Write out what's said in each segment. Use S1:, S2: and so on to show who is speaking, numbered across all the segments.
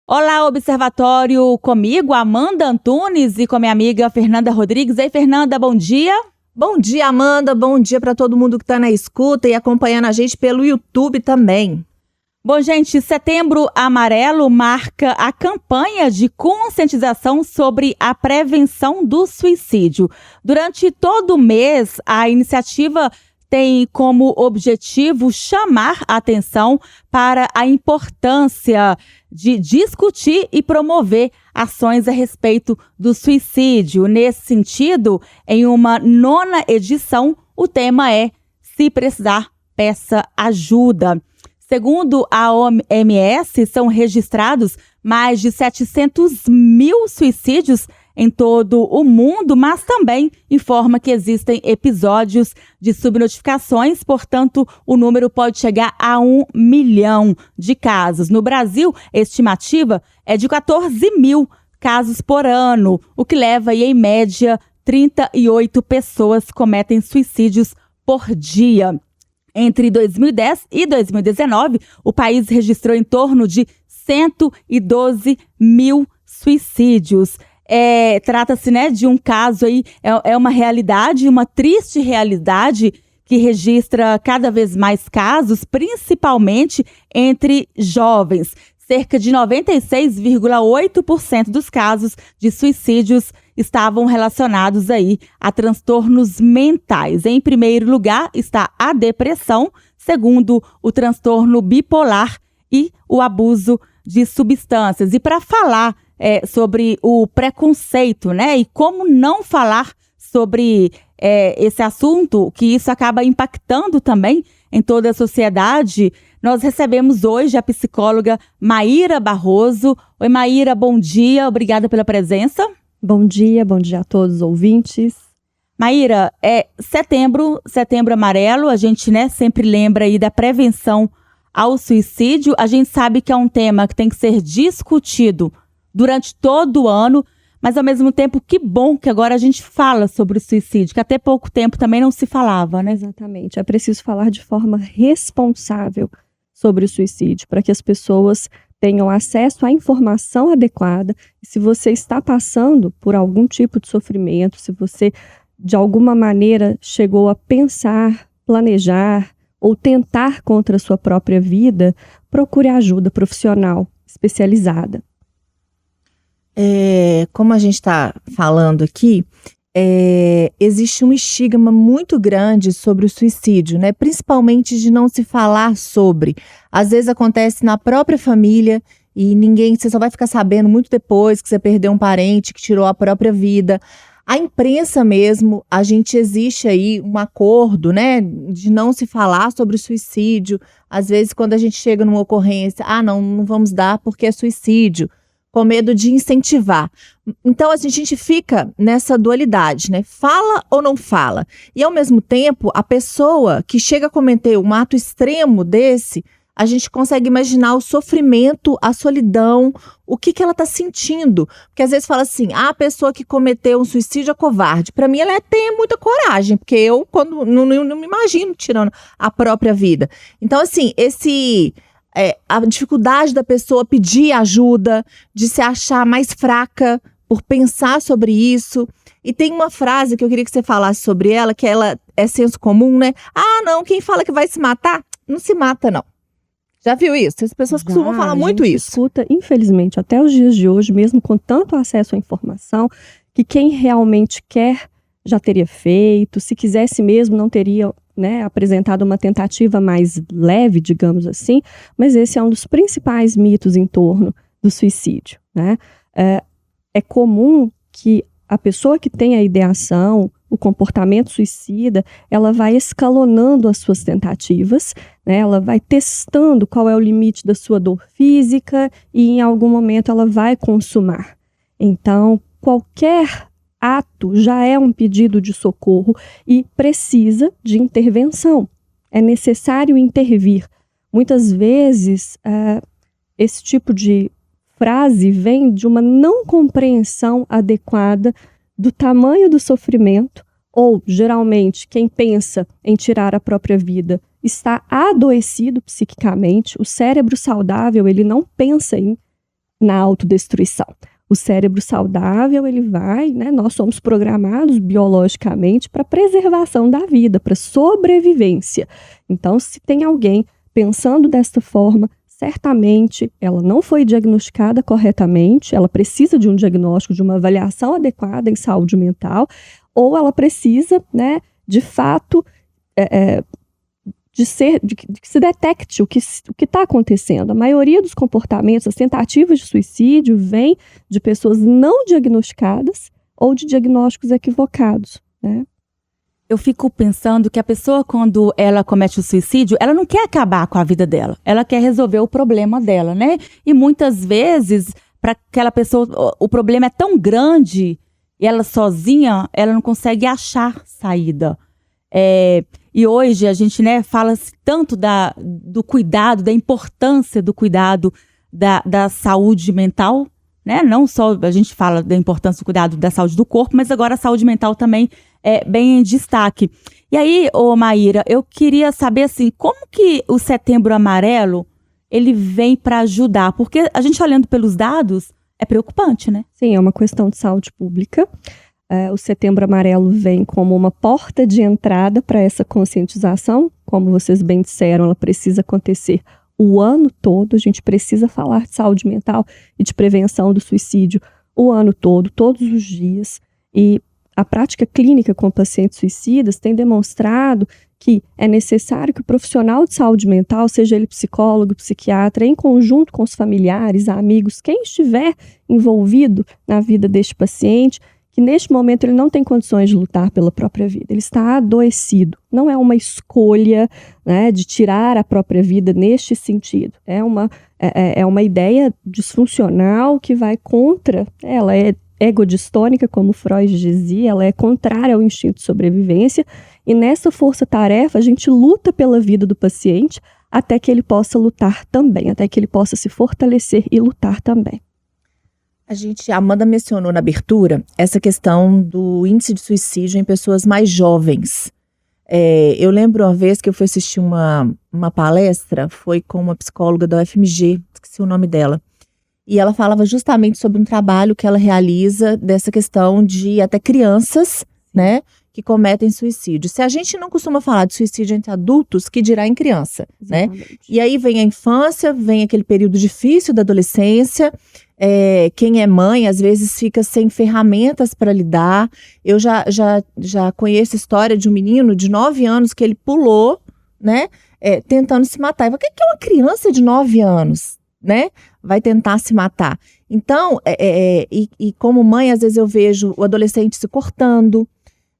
S1: Olá, Observatório, comigo, Amanda Antunes, e com a minha amiga Fernanda Rodrigues. Ei, Fernanda, bom dia.
S2: Bom dia, Amanda. Bom dia para todo mundo que está na escuta e acompanhando a gente pelo YouTube também.
S1: Bom, gente, Setembro Amarelo marca a campanha de conscientização sobre a prevenção do suicídio. Durante todo o mês, a iniciativa tem como objetivo chamar a atenção para a importância de discutir e promover ações a respeito do suicídio. Nesse sentido, em uma 9ª edição, o tema é "Se precisar, peça ajuda". Segundo a OMS, são registrados mais de 700 mil suicídios em todo o mundo, mas também informa que existem episódios de subnotificações, portanto, o número pode chegar a 1 milhão de casos. No Brasil, a estimativa é de 14 mil casos por ano, o que leva aí, em média, 38 pessoas cometem suicídios por dia. Entre 2010 e 2019, o país registrou em torno de 112 mil suicídios. Trata-se, de um caso aí, é uma realidade, uma triste realidade que registra cada vez mais casos, principalmente entre jovens. Cerca de 96,8% dos casos de suicídios estavam relacionados aí a transtornos mentais. Em primeiro lugar está a depressão, segundo o transtorno bipolar e o abuso de substâncias. E para falar sobre o preconceito, e como não falar sobre esse assunto, que isso acaba impactando também em toda a sociedade, nós recebemos hoje a psicóloga Maíra Barroso. Oi, Maíra, bom dia, obrigada pela presença.
S3: Bom dia a todos os ouvintes.
S1: Maíra, setembro amarelo, a gente sempre lembra aí da prevenção ao suicídio. A gente sabe que é um tema que tem que ser discutido durante todo o ano, mas ao mesmo tempo, que bom que agora a gente fala sobre o suicídio, que até pouco tempo também não se falava, né?
S3: Exatamente, é preciso falar de forma responsável sobre o suicídio, para que as pessoas tenham acesso à informação adequada. E se você está passando por algum tipo de sofrimento, se você de alguma maneira chegou a pensar, planejar ou tentar contra a sua própria vida, procure ajuda profissional especializada.
S2: Como a gente está falando aqui, existe um estigma muito grande sobre o suicídio, principalmente de não se falar sobre. Às vezes acontece na própria família e você só vai ficar sabendo muito depois que você perdeu um parente que tirou a própria vida. A imprensa mesmo, existe aí um acordo, de não se falar sobre o suicídio. Às vezes, quando a gente chega numa ocorrência, não vamos dar porque é suicídio, com medo de incentivar. Então, a gente fica nessa dualidade, Fala ou não fala? E, ao mesmo tempo, a pessoa que chega a cometer um ato extremo desse, a gente consegue imaginar o sofrimento, a solidão, o que ela está sentindo. Porque, às vezes, fala assim, a pessoa que cometeu um suicídio é covarde. Para mim, ela tem muita coragem, porque eu não me imagino tirando a própria vida. Então, assim, a dificuldade da pessoa pedir ajuda, de se achar mais fraca por pensar sobre isso. E tem uma frase que eu queria que você falasse sobre ela, que ela é senso comum, não, quem fala que vai se matar, não se mata, não. Já viu isso? As pessoas costumam falar muito isso.
S3: Escuta, infelizmente, até os dias de hoje, mesmo com tanto acesso à informação, que quem realmente quer já teria feito, se quisesse mesmo não teria apresentado uma tentativa mais leve, digamos assim, mas esse é um dos principais mitos em torno do suicídio. É comum que a pessoa que tem a ideação, o comportamento suicida, ela vai escalonando as suas tentativas, ela vai testando qual é o limite da sua dor física e em algum momento ela vai consumar. Então, qualquer ato já é um pedido de socorro e precisa de intervenção. É necessário intervir. Muitas vezes, esse tipo de frase vem de uma não compreensão adequada do tamanho do sofrimento, ou, geralmente, quem pensa em tirar a própria vida está adoecido psiquicamente. O cérebro saudável, ele não pensa em na autodestruição. O cérebro saudável, ele vai, né, nós somos programados biologicamente para preservação da vida, para sobrevivência. Então, se tem alguém pensando desta forma, certamente ela não foi diagnosticada corretamente, ela precisa de um diagnóstico, de uma avaliação adequada em saúde mental, ou ela precisa, né, de fato, de que se detecte o que está acontecendo. A maioria dos comportamentos, as tentativas de suicídio, vem de pessoas não diagnosticadas ou de diagnósticos equivocados, né?
S1: Eu fico pensando que a pessoa, quando ela comete o suicídio, ela não quer acabar com a vida dela. Ela quer resolver o problema dela, né? E muitas vezes, para aquela pessoa, o problema é tão grande e ela sozinha, ela não consegue achar saída. E hoje a gente, né, fala tanto do cuidado, da importância do cuidado da saúde mental, né? Não só a gente fala da importância do cuidado da saúde do corpo, mas agora a saúde mental também é bem em destaque. E aí, Maíra, eu queria saber assim, como que o Setembro Amarelo ele vem para ajudar? Porque a gente olhando pelos dados é preocupante, né?
S3: Sim, é uma questão de saúde pública. O Setembro Amarelo vem como uma porta de entrada para essa conscientização. Como vocês bem disseram, ela precisa acontecer o ano todo. A gente precisa falar de saúde mental e de prevenção do suicídio o ano todo, todos os dias. E a prática clínica com pacientes suicidas tem demonstrado que é necessário que o profissional de saúde mental, seja ele psicólogo, psiquiatra, em conjunto com os familiares, amigos, quem estiver envolvido na vida deste paciente, que neste momento ele não tem condições de lutar pela própria vida, ele está adoecido. Não é uma escolha, né, de tirar a própria vida neste sentido. É uma ideia disfuncional que vai contra, ela é egodistônica, como Freud dizia, ela é contrária ao instinto de sobrevivência, e nessa força-tarefa a gente luta pela vida do paciente até que ele possa lutar também, até que ele possa se fortalecer e lutar também.
S2: A Amanda mencionou na abertura essa questão do índice de suicídio em pessoas mais jovens. Eu lembro uma vez que eu fui assistir uma palestra, foi com uma psicóloga da UFMG, esqueci o nome dela, e ela falava justamente sobre um trabalho que ela realiza dessa questão de até crianças, né, que cometem suicídio. Se a gente não costuma falar de suicídio entre adultos, que dirá em criança, né? E aí vem a infância, vem aquele período difícil da adolescência. Quem é mãe, às vezes, fica sem ferramentas para lidar. Eu já conheço a história de um menino de 9 anos que ele pulou, né, tentando se matar. O que é uma criança de 9 anos, né? Vai tentar se matar. Então, e como mãe, às vezes eu vejo o adolescente se cortando.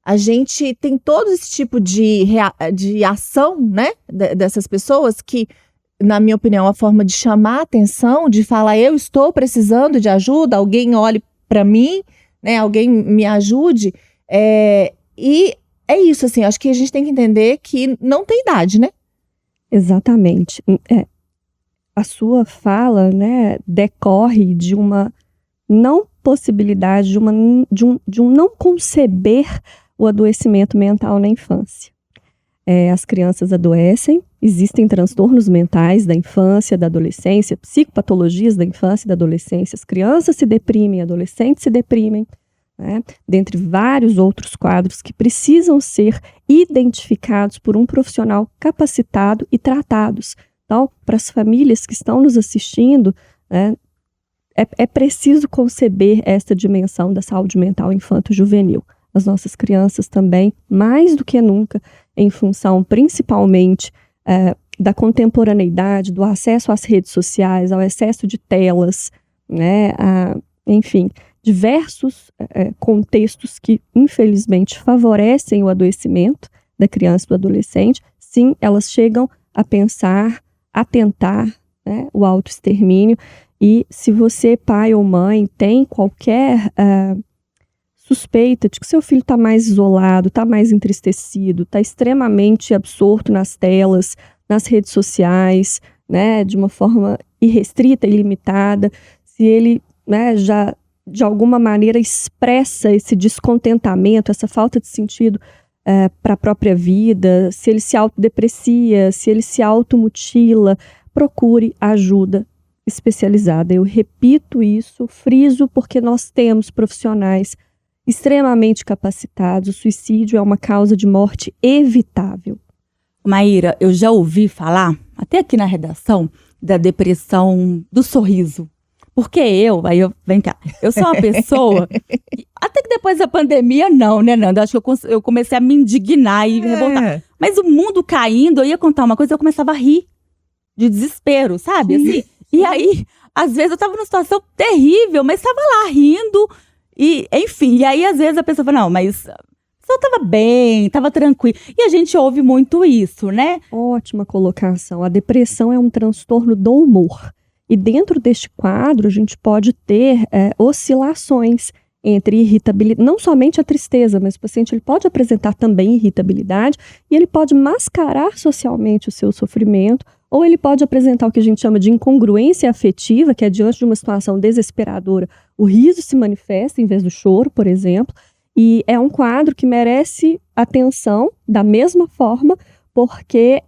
S2: A gente tem todo esse tipo de ação, né, dessas pessoas que, na minha opinião, é uma forma de chamar a atenção, de falar, eu estou precisando de ajuda, alguém olhe para mim, né, alguém me ajude. E é isso, assim, acho que a gente tem que entender que não tem idade, né?
S3: Exatamente. A sua fala, né, decorre de uma não possibilidade, de um não conceber o adoecimento mental na infância. As crianças adoecem, existem transtornos mentais da infância, da adolescência, psicopatologias da infância e da adolescência. As crianças se deprimem, adolescentes se deprimem, né? Dentre vários outros quadros que precisam ser identificados por um profissional capacitado e tratados. Então, para as famílias que estão nos assistindo, né, é preciso conceber esta dimensão da saúde mental infanto-juvenil. As nossas crianças também, mais do que nunca, em função principalmente da contemporaneidade, do acesso às redes sociais, ao excesso de telas, né, enfim, diversos contextos que, infelizmente, favorecem o adoecimento da criança e do adolescente. Sim, elas chegam a pensar, a tentar, né, o autoextermínio. E se você, pai ou mãe, tem qualquer suspeita de que seu filho está mais isolado, está mais entristecido, está extremamente absorto nas telas, nas redes sociais, né, de uma forma irrestrita e limitada, se ele, né, já de alguma maneira expressa esse descontentamento, essa falta de sentido para a própria vida, se ele se autodeprecia, se ele se automutila, procure ajuda especializada. Eu repito isso, friso, porque nós temos profissionais extremamente capacitados. O suicídio é uma causa de morte evitável.
S1: Maíra, eu já ouvi falar, até aqui na redação, da depressão do sorriso. Porque vem cá, eu sou uma pessoa, até que depois da pandemia não, né, Nanda? Acho que eu comecei a me indignar e revoltar. Mas o mundo caindo, eu ia contar uma coisa, eu começava a rir de desespero, sabe? Assim, e aí, às vezes eu tava numa situação terrível, mas tava lá rindo, e enfim. E aí, às vezes a pessoa fala, não, mas só tava bem, tava tranquilo. E a gente ouve muito isso, né?
S3: Ótima colocação. A depressão é um transtorno do humor. E dentro deste quadro, a gente pode ter oscilações entre irritabilidade, não somente a tristeza, mas o paciente ele pode apresentar também irritabilidade e ele pode mascarar socialmente o seu sofrimento, ou ele pode apresentar o que a gente chama de incongruência afetiva, que é diante de uma situação desesperadora, o riso se manifesta em vez do choro, por exemplo, e é um quadro que merece atenção da mesma forma, porque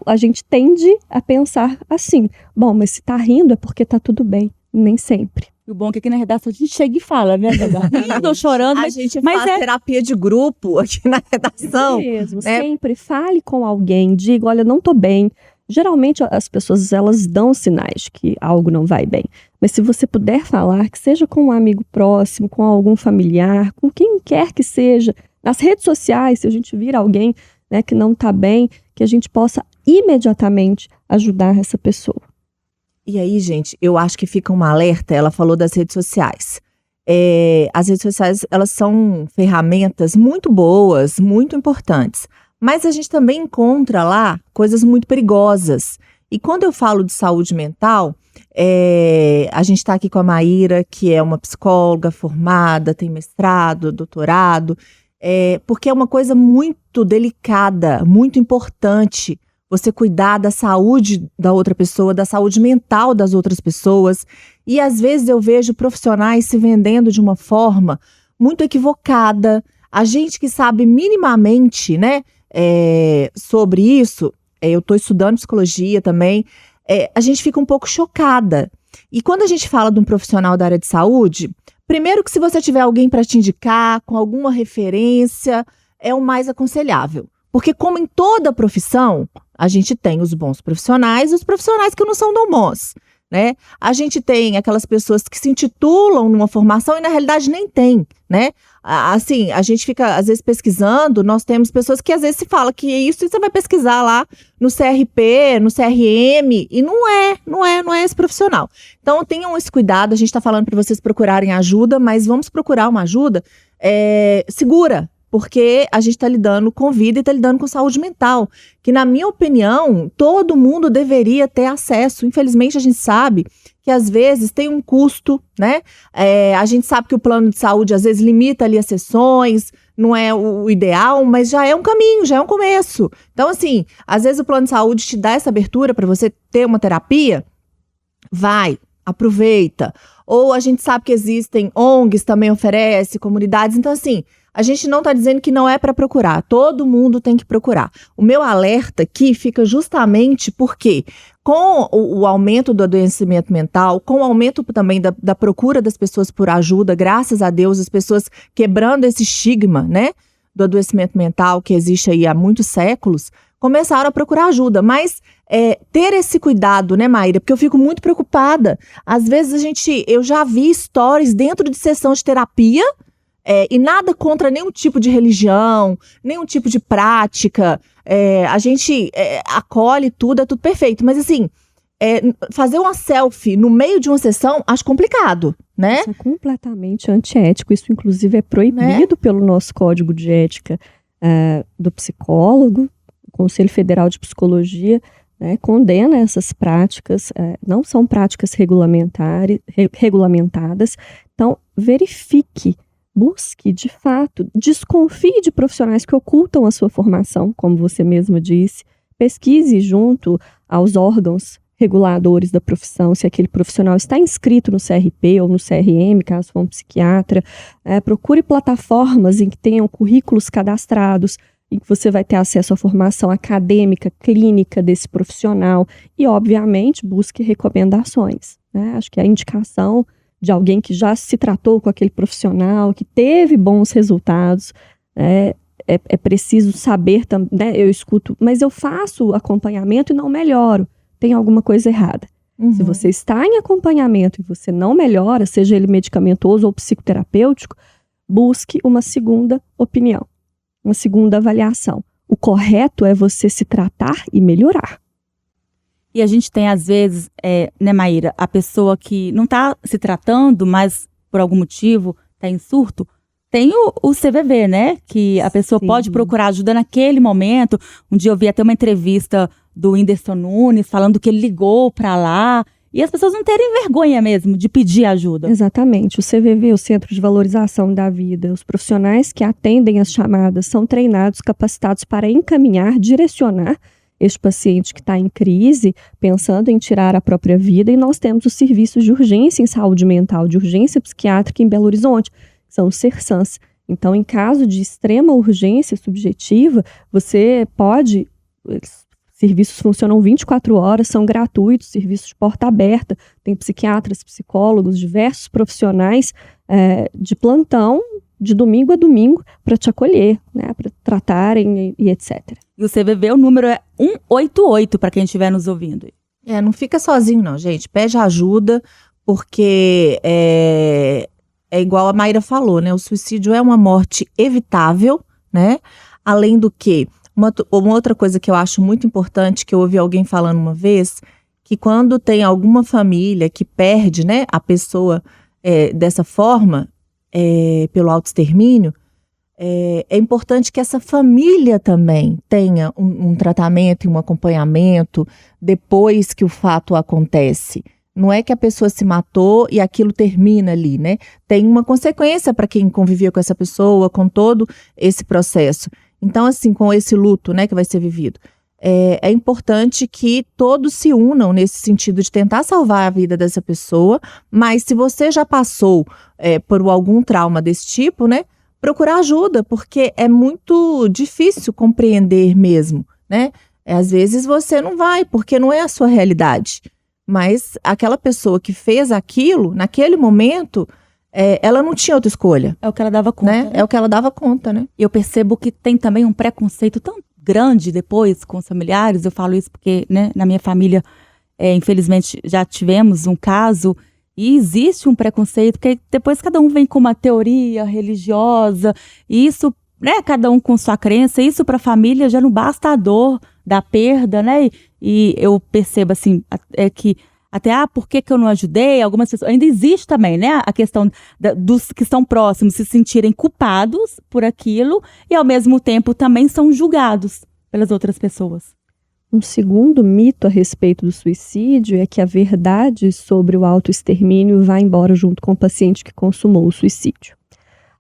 S3: a gente tende a pensar assim, bom, mas se tá rindo é porque tá tudo bem, nem sempre.
S1: E o bom é que aqui na redação a gente chega e fala, né? Rindo ou chorando.
S2: A gente faz terapia de grupo aqui na redação.
S3: Mesmo, sempre fale com alguém, diga, olha, não tô bem. Geralmente as pessoas, elas dão sinais de que algo não vai bem. Mas se você puder falar, que seja com um amigo próximo, com algum familiar, com quem quer que seja, nas redes sociais, se a gente vir alguém, né, que não tá bem, que a gente possa imediatamente ajudar essa pessoa.
S2: E aí, gente, eu acho que fica um alerta, ela falou das redes sociais. As redes sociais, elas são ferramentas muito boas, muito importantes, mas a gente também encontra lá coisas muito perigosas. E quando eu falo de saúde mental, a gente está aqui com a Maíra, que é uma psicóloga formada, tem mestrado, doutorado, porque é uma coisa muito delicada, muito importante, você cuidar da saúde da outra pessoa, da saúde mental das outras pessoas. E às vezes eu vejo profissionais se vendendo de uma forma muito equivocada. A gente que sabe minimamente, né, sobre isso, eu estou estudando psicologia também, a gente fica um pouco chocada. E quando a gente fala de um profissional da área de saúde, primeiro que se você tiver alguém para te indicar, com alguma referência, é o mais aconselhável. Porque como em toda profissão, a gente tem os bons profissionais e os profissionais que não são tão bons, né? A gente tem aquelas pessoas que se intitulam numa formação e na realidade nem tem, né? Assim, a gente fica às vezes pesquisando, nós temos pessoas que às vezes se fala que é isso e você vai pesquisar lá no CRP, no CRM e não é esse profissional. Então tenham esse cuidado, a gente está falando para vocês procurarem ajuda, mas vamos procurar uma ajuda segura, porque a gente está lidando com vida e está lidando com saúde mental, que na minha opinião, todo mundo deveria ter acesso. Infelizmente a gente sabe que às vezes tem um custo, né? A gente sabe que o plano de saúde às vezes limita ali as sessões, não é o ideal, mas já é um caminho, já é um começo. Então assim, às vezes o plano de saúde te dá essa abertura para você ter uma terapia, vai, aproveita. Ou a gente sabe que existem ONGs também oferecem, comunidades, então assim, a gente não está dizendo que não é para procurar, todo mundo tem que procurar. O meu alerta aqui fica justamente porque com o aumento do adoecimento mental, com o aumento também da procura das pessoas por ajuda, graças a Deus, as pessoas quebrando esse estigma, né, do adoecimento mental que existe aí há muitos séculos, começaram a procurar ajuda, mas ter esse cuidado, né, Maíra, porque eu fico muito preocupada. Às vezes eu já vi stories dentro de sessão de terapia, e nada contra nenhum tipo de religião, nenhum tipo de prática, a gente acolhe tudo, é tudo perfeito, mas assim, fazer uma selfie no meio de uma sessão, acho complicado, né?
S3: Isso é completamente antiético, isso inclusive é proibido pelo nosso código de ética do psicólogo, o Conselho Federal de Psicologia, né, condena essas práticas, não são práticas regulamentadas, então verifique, busque, de fato, desconfie de profissionais que ocultam a sua formação, como você mesma disse, pesquise junto aos órgãos reguladores da profissão, se aquele profissional está inscrito no CRP ou no CRM, caso for um psiquiatra, procure plataformas em que tenham currículos cadastrados, e que você vai ter acesso à formação acadêmica, clínica desse profissional e, obviamente, busque recomendações, né? Acho que a indicação de alguém que já se tratou com aquele profissional, que teve bons resultados, é preciso saber também, né? Eu escuto, mas eu faço acompanhamento e não melhoro. Tem alguma coisa errada. Se você está em acompanhamento e você não melhora, seja ele medicamentoso ou psicoterapêutico, busque uma segunda opinião, uma segunda avaliação. O correto é você se tratar e melhorar.
S1: E a gente tem, às vezes, né, Maíra, a pessoa que não está se tratando, mas por algum motivo está em surto, tem o CVV, né? Que a pessoa pode procurar ajuda naquele momento. Um dia eu vi até uma entrevista do Whindersson Nunes falando que ele ligou para lá. E as pessoas não terem vergonha mesmo de pedir ajuda.
S3: Exatamente. O CVV, o Centro de Valorização da Vida, os profissionais que atendem as chamadas são treinados, capacitados para encaminhar, direcionar este paciente que está em crise, pensando em tirar a própria vida. E nós temos os serviços de urgência em saúde mental, de urgência psiquiátrica em Belo Horizonte, que são os CERSANs. Então, em caso de extrema urgência subjetiva, você pode... Serviços funcionam 24 horas, são gratuitos, serviços de porta aberta, tem psiquiatras, psicólogos, diversos profissionais de plantão, de domingo a domingo, para te acolher, né, para tratarem e etc.
S1: E o CVV, o número é 188, para quem estiver nos ouvindo.
S2: Não fica sozinho não, gente, pede ajuda, porque é igual a Maíra falou, né, o suicídio é uma morte evitável, né, além do que... Uma outra coisa que eu acho muito importante, que eu ouvi alguém falando uma vez, que quando tem alguma família que perde, né, a pessoa dessa forma, pelo autoextermínio, é importante que essa família também tenha um tratamento e um acompanhamento depois que o fato acontece. Não é que a pessoa se matou e aquilo termina ali, né? Tem uma consequência para quem convivia com essa pessoa, com todo esse processo. Então, assim, com esse luto, né, que vai ser vivido, é importante que todos se unam nesse sentido de tentar salvar a vida dessa pessoa, mas se você já passou por algum trauma desse tipo, né, procurar ajuda, porque é muito difícil compreender mesmo, né? Às vezes você não vai, porque não é a sua realidade, mas aquela pessoa que fez aquilo, naquele momento... ela não tinha outra escolha.
S1: É o que ela dava conta.
S2: Né? É o que ela dava conta, né?
S1: E eu percebo que tem também um preconceito tão grande depois com os familiares. Eu falo isso porque, né, na minha família, infelizmente, já tivemos um caso e existe um preconceito, porque depois cada um vem com uma teoria religiosa, e isso, né, cada um com sua crença, isso para a família já não basta a dor da perda, né? E eu percebo, assim, que até, por que eu não ajudei? Algumas pessoas, ainda existe também, né, a questão dos que estão próximos se sentirem culpados por aquilo e, ao mesmo tempo, também são julgados pelas outras pessoas.
S3: Um segundo mito a respeito do suicídio é que a verdade sobre o autoextermínio vai embora junto com o paciente que consumou o suicídio.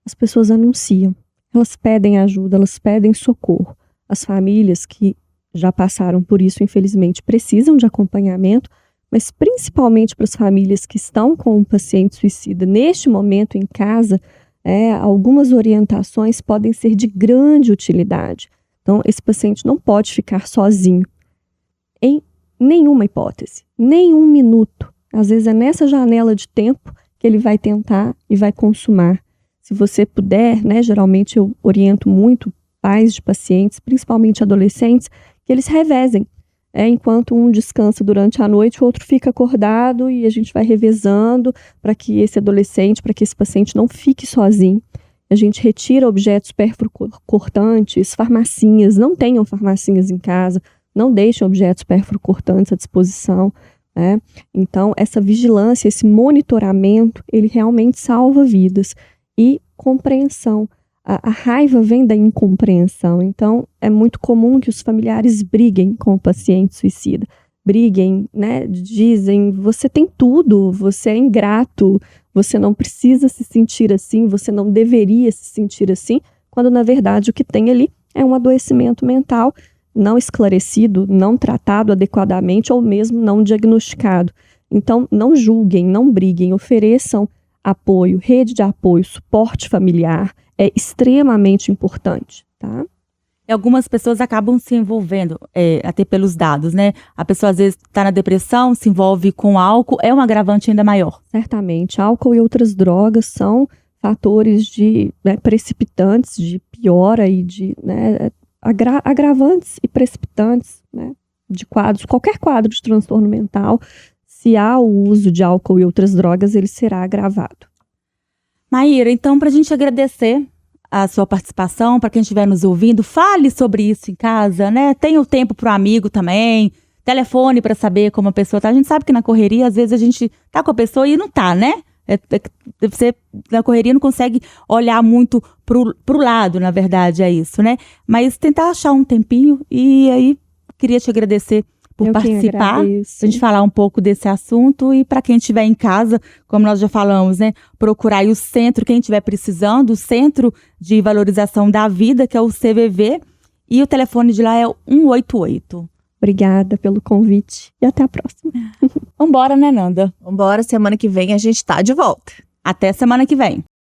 S3: As pessoas anunciam, elas pedem ajuda, elas pedem socorro. As famílias que já passaram por isso, infelizmente, precisam de acompanhamento, mas principalmente para as famílias que estão com um paciente suicida neste momento em casa, algumas orientações podem ser de grande utilidade. Então, esse paciente não pode ficar sozinho, em nenhuma hipótese, nenhum minuto. Às vezes é nessa janela de tempo que ele vai tentar e vai consumar. Se você puder, né, geralmente eu oriento muito pais de pacientes, principalmente adolescentes, que eles revezem. Enquanto um descansa durante a noite, o outro fica acordado e a gente vai revezando para que esse adolescente, para que esse paciente não fique sozinho. A gente retira objetos perfuro-cortantes, farmacinhas, não tenham farmacinhas em casa, não deixem objetos perfuro-cortantes à disposição, né? Então, essa vigilância, esse monitoramento, ele realmente salva vidas. E compreensão. A raiva vem da incompreensão, então é muito comum que os familiares briguem com o paciente suicida. Briguem, né? Dizem, você tem tudo, você é ingrato, você não precisa se sentir assim, você não deveria se sentir assim, quando na verdade o que tem ali é um adoecimento mental não esclarecido, não tratado adequadamente ou mesmo não diagnosticado. Então não julguem, não briguem, ofereçam apoio, rede de apoio, suporte familiar, é extremamente importante, tá?
S1: E algumas pessoas acabam se envolvendo, até pelos dados, né? A pessoa às vezes está na depressão, se envolve com álcool, é um agravante ainda maior.
S3: Certamente, álcool e outras drogas são fatores precipitantes de piora e de agravantes e precipitantes, né, de qualquer quadro de transtorno mental. Se há o uso de álcool e outras drogas, ele será agravado.
S1: Maíra, então, para a gente agradecer a sua participação, para quem estiver nos ouvindo, fale sobre isso em casa, né? Tenha o tempo para o amigo também, telefone para saber como a pessoa tá. A gente sabe que na correria, às vezes a gente tá com a pessoa e não tá, né? Você na correria não consegue olhar muito pro lado, na verdade, é isso, né? Mas tentar achar um tempinho e aí queria te agradecer por participar, a gente falar um pouco desse assunto e para quem estiver em casa, como nós já falamos, né, procurar aí o centro, quem estiver precisando, o Centro de Valorização da Vida, que é o CVV, e o telefone de lá é o 188.
S3: Obrigada pelo convite e até a próxima.
S1: Vambora, né, Nanda?
S2: Vambora, semana que vem a gente tá de volta.
S1: Até semana que vem.